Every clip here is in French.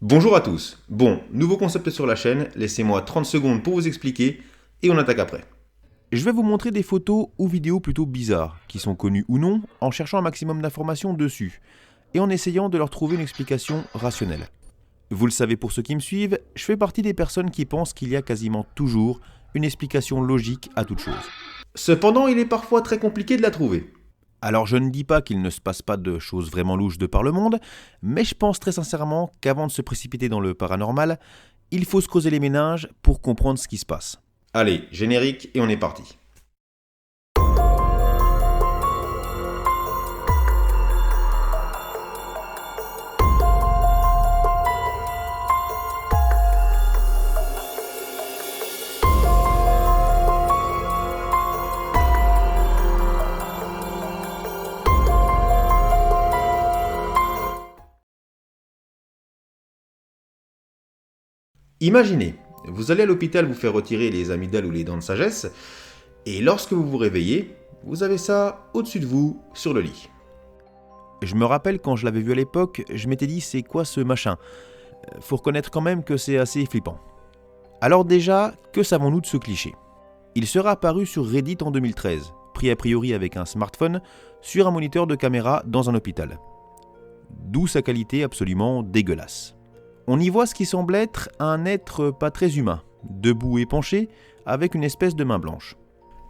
Bonjour à tous. Bon, nouveau concept sur la chaîne, laissez-moi 30 secondes pour vous expliquer et on attaque après. Je vais vous montrer des photos ou vidéos plutôt bizarres, qui sont connues ou non, en cherchant un maximum d'informations dessus, et en essayant de leur trouver une explication rationnelle. Vous le savez pour ceux qui me suivent, je fais partie des personnes qui pensent qu'il y a quasiment toujours une explication logique à toute chose. Cependant, il est parfois très compliqué de la trouver. Alors je ne dis pas qu'il ne se passe pas de choses vraiment louches de par le monde, mais je pense très sincèrement qu'avant de se précipiter dans le paranormal, il faut se creuser les méninges pour comprendre ce qui se passe. Allez, générique et on est parti. Imaginez, vous allez à l'hôpital vous faire retirer les amygdales ou les dents de sagesse, et lorsque vous vous réveillez, vous avez ça au-dessus de vous, sur le lit. Je me rappelle quand je l'avais vu à l'époque, je m'étais dit c'est quoi ce machin? Faut reconnaître quand même que c'est assez flippant. Alors déjà, que savons-nous de ce cliché? Il sera apparu sur Reddit en 2013, pris a priori avec un smartphone, sur un moniteur de caméra dans un hôpital. D'où sa qualité absolument dégueulasse. On y voit ce qui semble être un être pas très humain, debout et penché, avec une espèce de main blanche.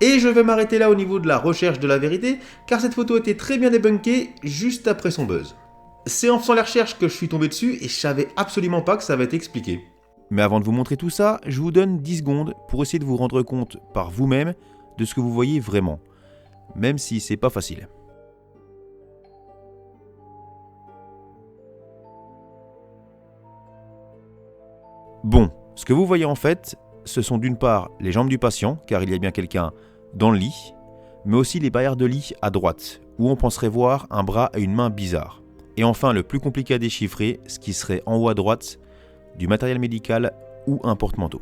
Et je vais m'arrêter là au niveau de la recherche de la vérité, car cette photo a été très bien débunkée juste après son buzz. C'est en faisant les recherches que je suis tombé dessus et je savais absolument pas que ça avait été expliqué. Mais avant de vous montrer tout ça, je vous donne 10 secondes pour essayer de vous rendre compte par vous-même de ce que vous voyez vraiment, même si c'est pas facile. Bon, ce que vous voyez en fait, ce sont d'une part les jambes du patient, car il y a bien quelqu'un dans le lit, mais aussi les barrières de lit à droite, où on penserait voir un bras et une main bizarres. Et enfin, le plus compliqué à déchiffrer, ce qui serait en haut à droite, du matériel médical ou un porte-manteau.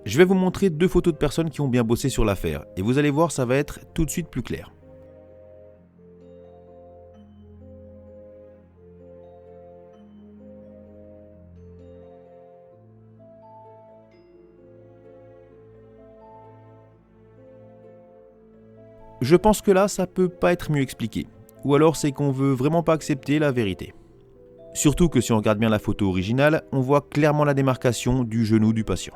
Je vais vous montrer deux photos de personnes qui ont bien bossé sur l'affaire, et vous allez voir, ça va être tout de suite plus clair. Je pense que là, ça peut pas être mieux expliqué. Ou alors c'est qu'on veut vraiment pas accepter la vérité. Surtout que si on regarde bien la photo originale, on voit clairement la démarcation du genou du patient.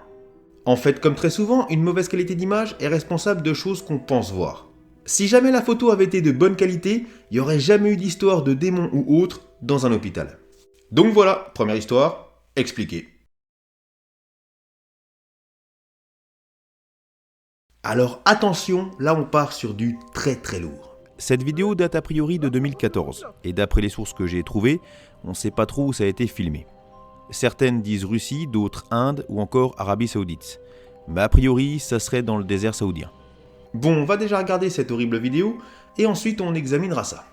En fait, comme très souvent, une mauvaise qualité d'image est responsable de choses qu'on pense voir. Si jamais la photo avait été de bonne qualité, il n'y aurait jamais eu d'histoire de démon ou autre dans un hôpital. Donc voilà, première histoire, expliquée. Alors attention, là on part sur du très très lourd. Cette vidéo date a priori de 2014, et d'après les sources que j'ai trouvées, on sait pas trop où ça a été filmé. Certaines disent Russie, d'autres Inde ou encore Arabie Saoudite. Mais a priori, ça serait dans le désert saoudien. Bon, on va déjà regarder cette horrible vidéo, et ensuite on examinera ça.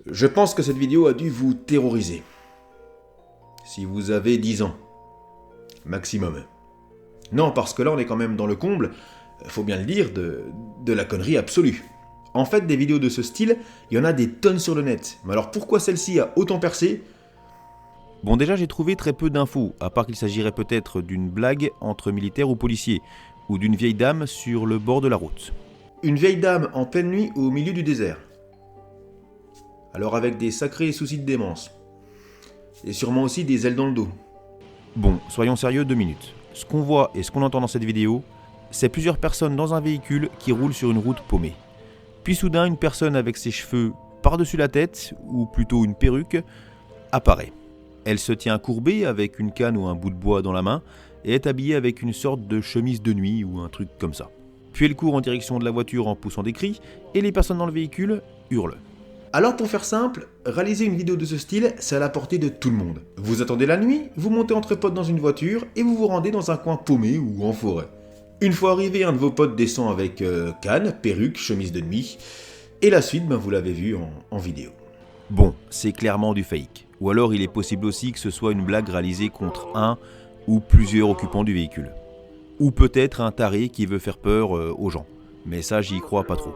Je pense que cette vidéo a dû vous terroriser. Si vous avez 10 ans. Maximum. Non, parce que là on est quand même dans le comble, faut bien le dire, de la connerie absolue. En fait, des vidéos de ce style, il y en a des tonnes sur le net. Mais alors pourquoi celle-ci a autant percé? Bon, déjà j'ai trouvé très peu d'infos, à part qu'il s'agirait peut-être d'une blague entre militaires ou policiers, ou d'une vieille dame sur le bord de la route. Une vieille dame en pleine nuit au milieu du désert. Alors avec des sacrés soucis de démence. Et sûrement aussi des ailes dans le dos. Bon, soyons sérieux 2 minutes. Ce qu'on voit et ce qu'on entend dans cette vidéo, c'est plusieurs personnes dans un véhicule qui roulent sur une route paumée. Puis soudain, une personne avec ses cheveux par-dessus la tête, ou plutôt une perruque, apparaît. Elle se tient courbée avec une canne ou un bout de bois dans la main et est habillée avec une sorte de chemise de nuit ou un truc comme ça. Puis elle court en direction de la voiture en poussant des cris et les personnes dans le véhicule hurlent. Alors pour faire simple, réaliser une vidéo de ce style, c'est à la portée de tout le monde. Vous attendez la nuit, vous montez entre potes dans une voiture et vous vous rendez dans un coin paumé ou en forêt. Une fois arrivé, un de vos potes descend avec canne, perruque, chemise de nuit, et la suite, vous l'avez vu en vidéo. Bon, c'est clairement du fake. Ou alors il est possible aussi que ce soit une blague réalisée contre un ou plusieurs occupants du véhicule. Ou peut-être un taré qui veut faire peur aux gens. Mais ça, j'y crois pas trop.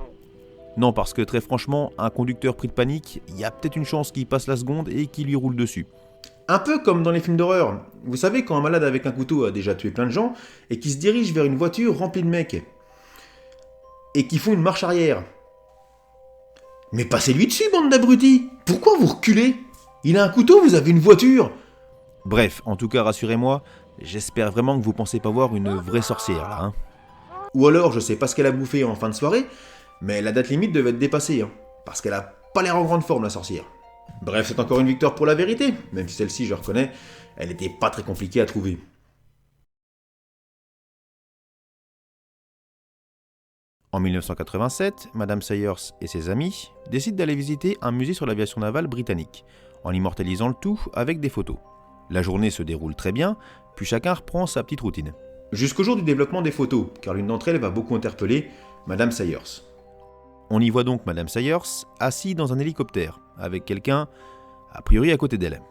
Non, parce que très franchement, un conducteur pris de panique, il y a peut-être une chance qu'il passe la seconde et qu'il lui roule dessus. Un peu comme dans les films d'horreur. Vous savez, quand un malade avec un couteau a déjà tué plein de gens et qui se dirige vers une voiture remplie de mecs et qui font une marche arrière. Mais passez-lui dessus, bande d'abrutis! Pourquoi vous reculez? Il a un couteau, vous avez une voiture! Bref, en tout cas, rassurez-moi, j'espère vraiment que vous pensez pas voir une vraie sorcière là, hein. Ou alors, je sais pas ce qu'elle a bouffé en fin de soirée, mais la date limite devait être dépassée, parce qu'elle a pas l'air en grande forme, la sorcière. Bref, c'est encore une victoire pour la vérité, même si celle-ci, je reconnais, elle était pas très compliquée à trouver. En 1987, Madame Sayers et ses amis décident d'aller visiter un musée sur l'aviation navale britannique, en immortalisant le tout avec des photos. La journée se déroule très bien, puis chacun reprend sa petite routine. Jusqu'au jour du développement des photos, car l'une d'entre elles va beaucoup interpeller Madame Sayers. On y voit donc Madame Sayers assise dans un hélicoptère, avec quelqu'un, a priori à côté d'elle.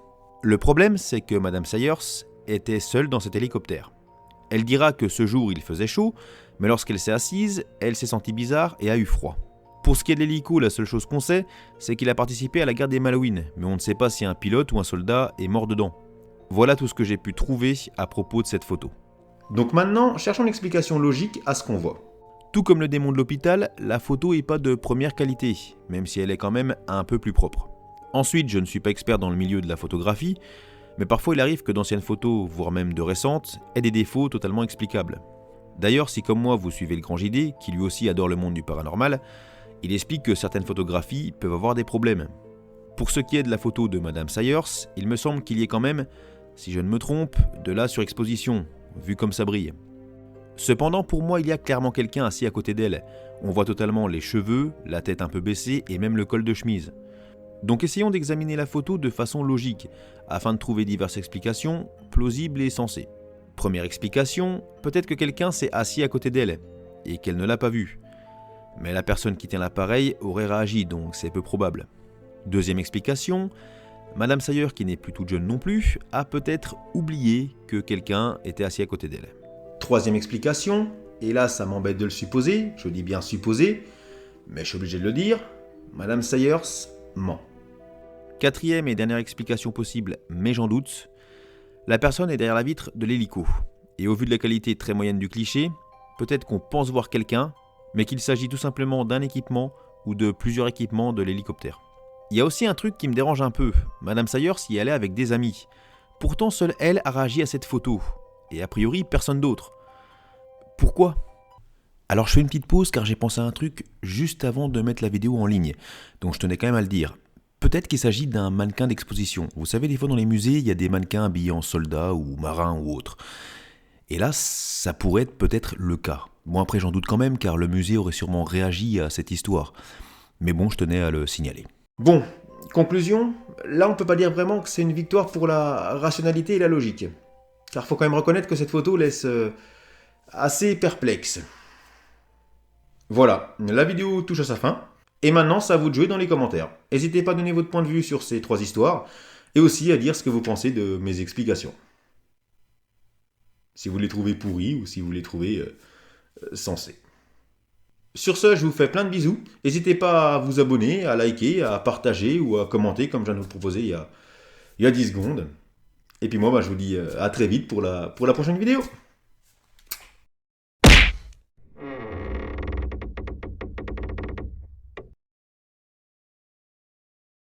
Le problème, c'est que Madame Sayers était seule dans cet hélicoptère. Elle dira que ce jour il faisait chaud, mais lorsqu'elle s'est assise, elle s'est sentie bizarre et a eu froid. Pour ce qui est de l'hélico, la seule chose qu'on sait, c'est qu'il a participé à la guerre des Malouines, mais on ne sait pas si un pilote ou un soldat est mort dedans. Voilà tout ce que j'ai pu trouver à propos de cette photo. Donc maintenant, cherchons une explication logique à ce qu'on voit. Tout comme le démon de l'hôpital, la photo n'est pas de première qualité, même si elle est quand même un peu plus propre. Ensuite, je ne suis pas expert dans le milieu de la photographie, mais parfois il arrive que d'anciennes photos, voire même de récentes, aient des défauts totalement explicables. D'ailleurs, si comme moi vous suivez le grand JD, qui lui aussi adore le monde du paranormal, il explique que certaines photographies peuvent avoir des problèmes. Pour ce qui est de la photo de Madame Sayers, il me semble qu'il y ait quand même, si je ne me trompe, de la surexposition, vu comme ça brille. Cependant, pour moi, il y a clairement quelqu'un assis à côté d'elle. On voit totalement les cheveux, la tête un peu baissée et même le col de chemise. Donc essayons d'examiner la photo de façon logique, afin de trouver diverses explications plausibles et sensées. Première explication, peut-être que quelqu'un s'est assis à côté d'elle, et qu'elle ne l'a pas vu. Mais la personne qui tient l'appareil aurait réagi, donc c'est peu probable. Deuxième explication, Madame Sayers, qui n'est plus toute jeune non plus, a peut-être oublié que quelqu'un était assis à côté d'elle. Troisième explication, et là ça m'embête de le supposer, je dis bien supposer, mais je suis obligé de le dire, Madame Sayers ment. Quatrième et dernière explication possible, mais j'en doute, la personne est derrière la vitre de l'hélico, et au vu de la qualité très moyenne du cliché, peut-être qu'on pense voir quelqu'un, mais qu'il s'agit tout simplement d'un équipement ou de plusieurs équipements de l'hélicoptère. Il y a aussi un truc qui me dérange un peu, Madame Sayers y allait avec des amis. Pourtant seule elle a réagi à cette photo, et a priori personne d'autre. Pourquoi ? Alors je fais une petite pause car j'ai pensé à un truc juste avant de mettre la vidéo en ligne, donc je tenais quand même à le dire. Peut-être qu'il s'agit d'un mannequin d'exposition. Vous savez, des fois dans les musées, il y a des mannequins habillés en soldats ou marins ou autres. Et là, ça pourrait être peut-être le cas. Bon, après j'en doute quand même car le musée aurait sûrement réagi à cette histoire. Mais bon, je tenais à le signaler. Bon, conclusion, là on peut pas dire vraiment que c'est une victoire pour la rationalité et la logique. Car faut quand même reconnaître que cette photo laisse assez perplexe. Voilà, la vidéo touche à sa fin. Et maintenant, c'est à vous de jouer dans les commentaires. N'hésitez pas à donner votre point de vue sur ces 3 histoires, et aussi à dire ce que vous pensez de mes explications. Si vous les trouvez pourries, ou si vous les trouvez sensées. Sur ce, je vous fais plein de bisous. N'hésitez pas à vous abonner, à liker, à partager, ou à commenter, comme je viens de vous proposer il y a 10 secondes. Et puis moi, je vous dis à très vite pour la prochaine vidéo.